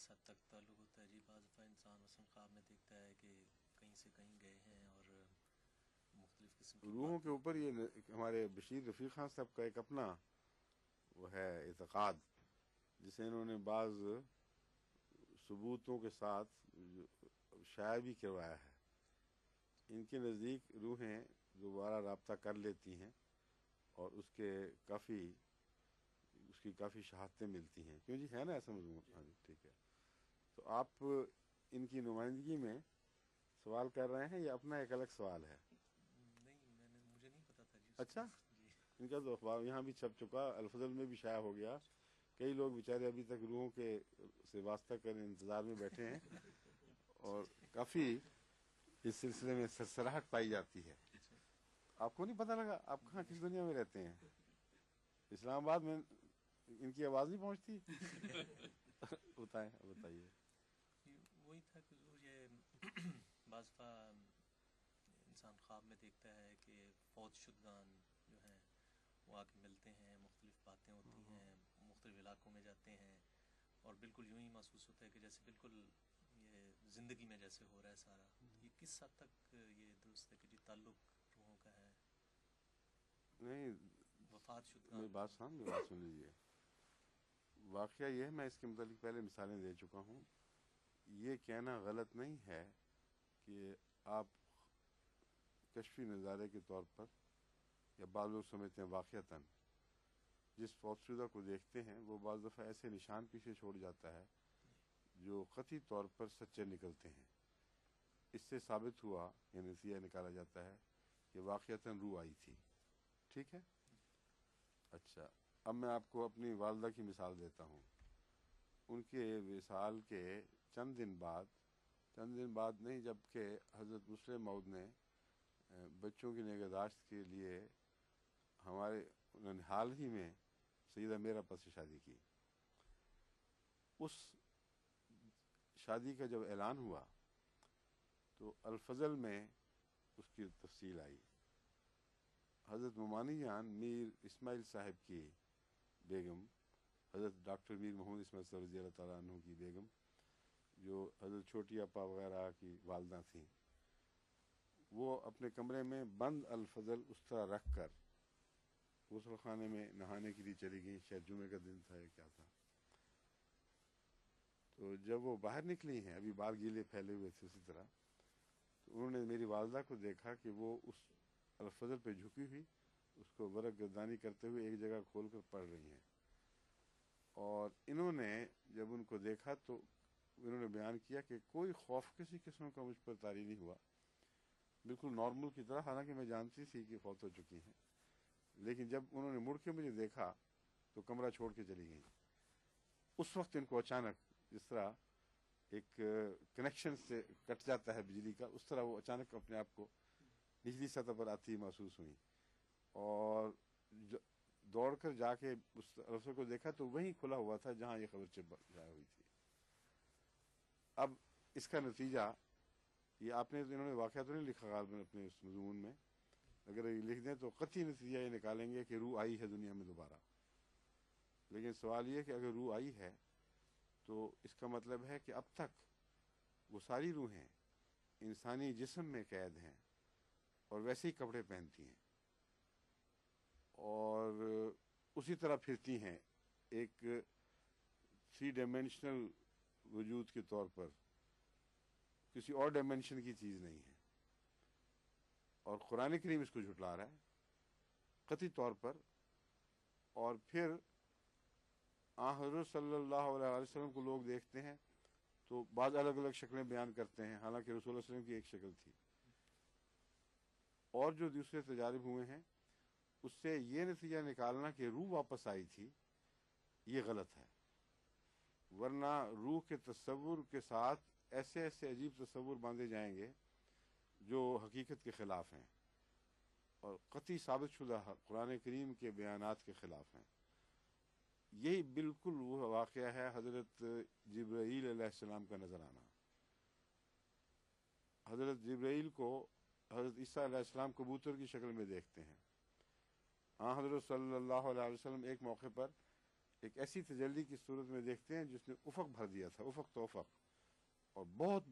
کس حد تک تعلق ہوتا ہے؟ جی بعض دفعہ انسان مثلا خواب میں دیکھتا ہے کہ کہیں سے کہیں گئے ہیں اور مختلف قسم کی روحوں کے باتیں. اوپر یہ ہمارے بشیر رفیق خان صاحب کا ایک اپنا وہ ہے اعتقاد، جسے انہوں نے بعض ثبوتوں کے ساتھ شائع بھی کروایا ہے. ان کے نزدیک روحیں دوبارہ رابطہ کر لیتی ہیں اور اس کی کافی شہادتیں ملتی ہیں. کیوں جی، ہے نا ایسا مضمون؟ ہاں جی، ٹھیک ہے. تو آپ ان کی نمائندگی میں سوال کر رہے ہیں یا اپنا ایک الگ سوال ہے؟ نہیں، مجھے نہیں پتا تھا جی اس اچھا، کا. جی ان کا تو اخبار یہاں بھی چھپ چکا، الفضل میں بھی شائع ہو گیا. کئی لوگ بیچارے ابھی تک روحوں کے سے واسطہ کر انتظار میں بیٹھے ہیں اور کافی اس سلسلے میں سرسراہٹ پائی جاتی ہے. آپ کو نہیں پتہ لگا؟ آپ کہاں کس دنیا میں رہتے ہیں؟ اسلام آباد میں ان کی آواز نہیں پہنچتی؟ بتائیے. وہی تھا کہ یہ بعض دفعہ انسان خواب میں دیکھتا ہے کہ فوت شدگان جو ہیں وہ آ کے ملتے ہیں، مختلف باتیں ہوتی ہیں، مختلف علاقوں میں جاتے ہیں اور بالکل یوں ہی محسوس ہوتا ہے کہ جیسے بالکل یہ زندگی میں جیسے ہو رہا ہے سارا. یہ کس حد تک یہ درست ہے کہ جی تعلق روحوں کا ہے نہیں، وفات میری شدگان بات سن لیجیے. واقعہ یہ ہے، میں اس کے متعلق پہلے مثالیں دے چکا ہوں. یہ کہنا غلط نہیں ہے کہ آپ کشفی نظارے کے طور پر، یا بعض لوگ سمجھتے ہیں واقعتاً، جس فوت شدہ کو دیکھتے ہیں وہ بعض دفعہ ایسے نشان پیچھے چھوڑ جاتا ہے جو قطعی طور پر سچے نکلتے ہیں. اس سے ثابت ہوا، یعنی نتیجہ نکالا جاتا ہے کہ واقعتاً روح آئی تھی. ٹھیک ہے؟ اچھا، اب میں آپ کو اپنی والدہ کی مثال دیتا ہوں. ان کے وصال کے چند دن بعد نہیں، جبکہ حضرت مسلم موعود نے بچوں کی نگہداشت کے لیے انہوں نے حال ہی میں سیدہ میرا پس سے شادی کی. اس شادی کا جب اعلان ہوا تو الفضل میں اس کی تفصیل آئی. حضرت ممانی جان میر اسماعیل صاحب کی بیگم، حضرت ڈاکٹر میر محمد اسماعیل صاحب رضی اللہ تعالیٰ عنہ کی بیگم، جو حضرت چھوٹی اپا وغیرہ کی والدہ تھیں، وہ اپنے کمرے میں بند الفضل اس طرح رکھ کر غسل خانے میں نہانے کے لیے چلی گئیں. شاید جمعے کا دن تھا یا کیا تھا. تو جب وہ باہر نکلی ہیں، ابھی بال گیلے پھیلے ہوئے تھے اسی طرح، تو انہوں نے میری والدہ کو دیکھا کہ وہ اس الفضل پہ جھکی ہوئی اس کو ورق گردانی کرتے ہوئے ایک جگہ کھول کر پڑھ رہی ہیں. اور انہوں نے جب ان کو دیکھا تو انہوں نے بیان کیا کہ کوئی خوف کسی قسم کا مجھ پر طاری نہیں ہوا، بالکل نارمل کی طرح. حالانکہ میں جانتی تھی کہ فوت ہو چکی ہیں، لیکن جب انہوں نے مڑ کے مجھے دیکھا تو کمرہ چھوڑ کے چلی گئیں. اس وقت ان کو اچانک، جس طرح ایک کنیکشن سے کٹ جاتا ہے بجلی کا، اس طرح وہ اچانک اپنے آپ کو نچلی سطح پر آتی محسوس ہوئی. اور دوڑ کر جا کے اس رسول کو دیکھا تو وہیں کھلا ہوا تھا جہاں یہ خبر جائے ہوئی تھی. اب اس کا نتیجہ یہ انہوں نے واقعہ تو نہیں لکھا غالباً اپنے اس مضمون میں، اگر یہ لکھ دیں تو قطعی نتیجہ یہ نکالیں گے کہ روح آئی ہے دنیا میں دوبارہ. لیکن سوال یہ کہ اگر روح آئی ہے تو اس کا مطلب ہے کہ اب تک وہ ساری روحیں انسانی جسم میں قید ہیں اور ویسے ہی کپڑے پہنتی ہیں اور اسی طرح پھرتی ہیں، ایک 3 ڈائمینشنل وجود کے طور پر، کسی اور ڈائمینشن کی چیز نہیں ہے. اور قرآن کریم اس کو جھٹلا رہا ہے قطعی طور پر. اور پھر حضرت صلی اللہ علیہ وسلم کو لوگ دیکھتے ہیں تو بعض الگ الگ شکلیں بیان کرتے ہیں، حالانکہ رسول اللہ علیہ وسلم کی ایک شکل تھی. اور جو دوسرے تجارب ہوئے ہیں اس سے یہ نتیجہ نکالنا کہ روح واپس آئی تھی، یہ غلط ہے. ورنہ روح کے تصور کے ساتھ ایسے ایسے عجیب تصور باندھے جائیں گے جو حقیقت کے خلاف ہیں اور قطعی ثابت شدہ قرآن کریم کے بیانات کے خلاف ہیں. یہی بالکل وہ واقعہ ہے حضرت جبرائیل علیہ السلام کا نظر آنا. حضرت جبرائیل کو حضرت عیسیٰ علیہ السلام کبوتر کی شکل میں دیکھتے ہیں. حضرت صلی اللہ علیہ وسلم ایک موقع پر ایک ایسی تجلی کی صورت میں دیکھتے ہیں جس نے افق بھر دیا تھا، افق تو افق، اور بہت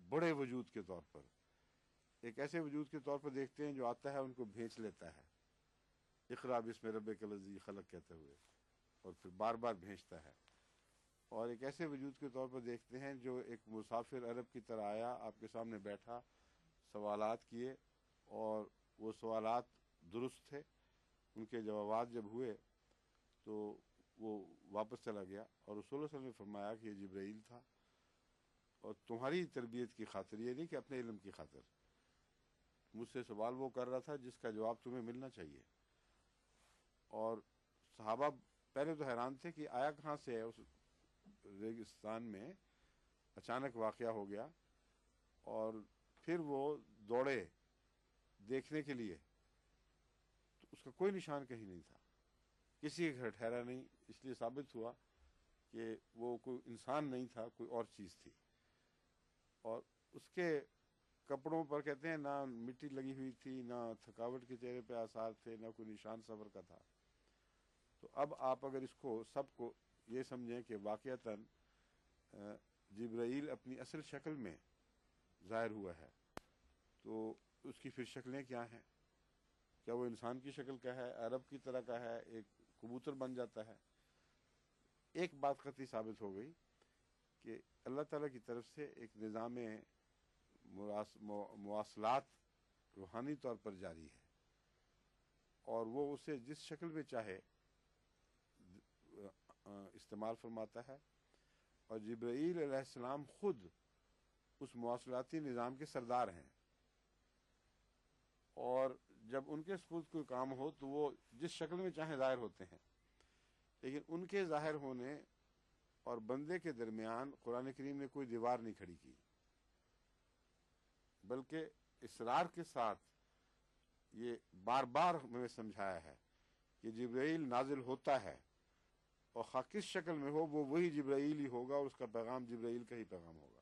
بڑے وجود کے طور پر، ایک ایسے وجود کے طور پر دیکھتے ہیں جو آتا ہے ان کو بھینچ لیتا ہے، اقرا بسم ربک الذی خلق کہتے ہوئے، اور پھر بار بار بھیجتا ہے۔ اور ایک ایسے وجود کے طور پر دیکھتے ہیں جو ایک مسافر عرب کی طرح آیا، آپ کے سامنے بیٹھا، سوالات کیے، اور وہ سوالات درست تھے، ان کے جوابات جب ہوئے تو وہ واپس چلا گیا، اور رسول اللہ صلی اللہ علیہ وسلم نے فرمایا کہ یہ جبرائیل تھا، اور تمہاری تربیت کی خاطر، یہ نہیں کہ اپنے علم کی خاطر، مجھ سے سوال وہ کر رہا تھا جس کا جواب تمہیں ملنا چاہیے۔ اور صحابہ پہلے تو حیران تھے کہ آیا کہاں سے ہے، اس ریگستان میں اچانک واقعہ ہو گیا، اور پھر وہ دوڑے دیکھنے کے لیے، تو اس کا کوئی نشان کہیں نہیں تھا، کسی کے گھر ٹھہرا نہیں، اس لیے ثابت ہوا کہ وہ کوئی انسان نہیں تھا، کوئی اور چیز تھی۔ اور اس کے کپڑوں پر کہتے ہیں نہ مٹی لگی ہوئی تھی، نہ تھکاوٹ کے چہرے پہ آثار تھے، نہ کوئی نشان سفر کا تھا۔ تو اب آپ اگر اس کو سب کو یہ سمجھیں کہ واقعتاً جبرائیل اپنی اصل شکل میں ظاہر ہوا ہے، تو اس کی پھر شکلیں کیا ہیں؟ کیا وہ انسان کی شکل کا ہے، عرب کی طرح کا ہے، ایک کبوتر بن جاتا ہے؟ ایک بات قطعی ثابت ہو گئی کہ اللہ تعالیٰ کی طرف سے ایک نظام مواصلات روحانی طور پر جاری ہے، اور وہ اسے جس شکل میں چاہے استعمال فرماتا ہے، اور جبرائیل علیہ السلام خود اس مواصلاتی نظام کے سردار ہیں، اور جب ان کے سپرد کوئی کام ہو تو وہ جس شکل میں چاہیں ظاہر ہوتے ہیں، لیکن ان کے ظاہر ہونے اور بندے کے درمیان قرآن کریم نے کوئی دیوار نہیں کھڑی کی، بلکہ اصرار کے ساتھ یہ بار بار ہمیں سمجھایا ہے کہ جبرائیل نازل ہوتا ہے، اور خواہ کس شکل میں ہو وہ وہی جبرائیل ہی ہوگا، اور اس کا پیغام جبرائیل کا ہی پیغام ہوگا۔